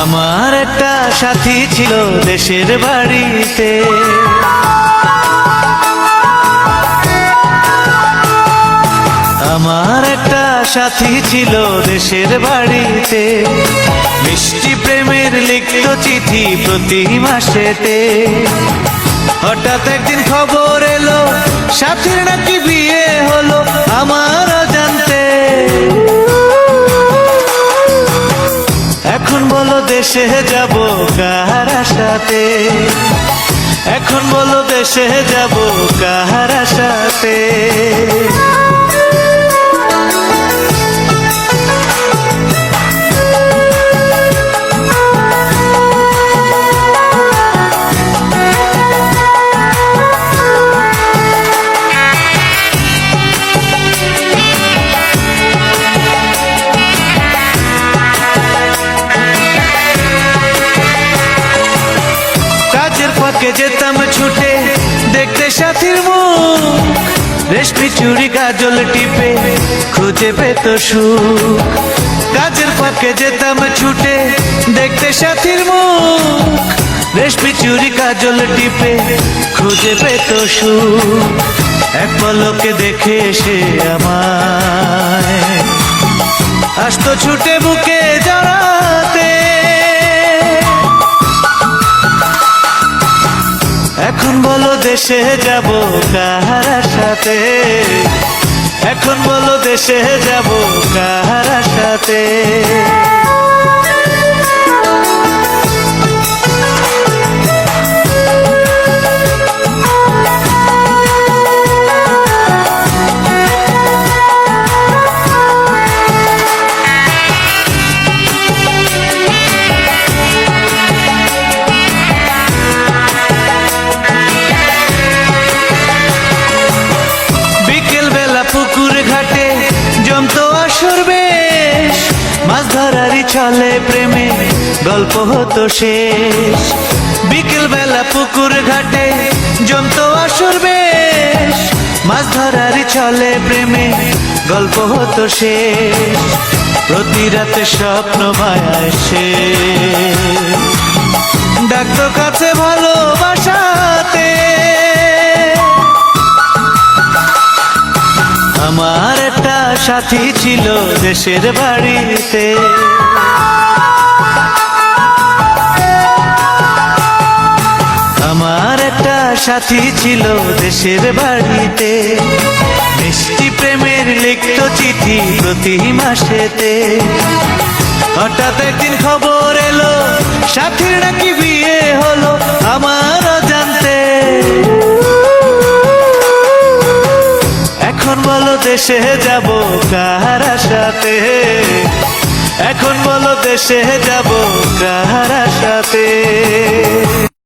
আমার একটা সাথী ছিল দেশের বাড়িতে, আমার একটা সাথী ছিল দেশের বাড়িতে, মিষ্টি প্রেমের লিখিত চিঠি প্রতি মাসেতে। হঠাৎ একদিন খবর এলো সাথীর নাকি বিয়ে হলো আমার অজান্তে। এখন বলো দেশে যাব কার আশাতে, এখন বলো দেশে যাব কার আশাতে। যেতাম ছুটে দেখতে সাথীর মুখ, রেশমি চুড়ি কাজল টিপে খুঁজে পেত সুখ। কাজের ফাঁকে যেতাম ছুটে দেখতে সাথীর মুখ, রেশমি চুড়ি কাজল টিপে খুঁজে পেত সুখ। এক পলকে দেখে সে আমায় আসতো ছুটে বুকে জড়াতে। এখন বলো দেশে যাব কার আশাতে, এখন বলো দেশে যাব কার আশাতে। পুকুর ঘাটে জমতো আসর বেশ, মাছ ধরারই চলে প্রেমে গল্প হতো শেষ। বিকেল বেলা পুকুর ঘাটে জমতো আসর বেশ, মাছ ধরারই চলে প্রেমে গল্প হতো শেষ। প্রতি রাতে স্বপ্ন মায়ায় সে ডাকতো কাছে ভালোবাসাতে। আমার একটা সাথী ছিল দেশের বাড়িতে, আমার একটা সাথী ছিল দেশের বাড়িতে, মিষ্টি প্রেমের লিখিত চিঠি প্রতি মাসেতে। হঠাৎ একদিন খবর এলো সাথীর নাকি বিয়ে হলো আমার অজান্তে। এখন বলো দেশে যাব কার আশাতে, এখন বলো দেশে যাব কার আশাতে।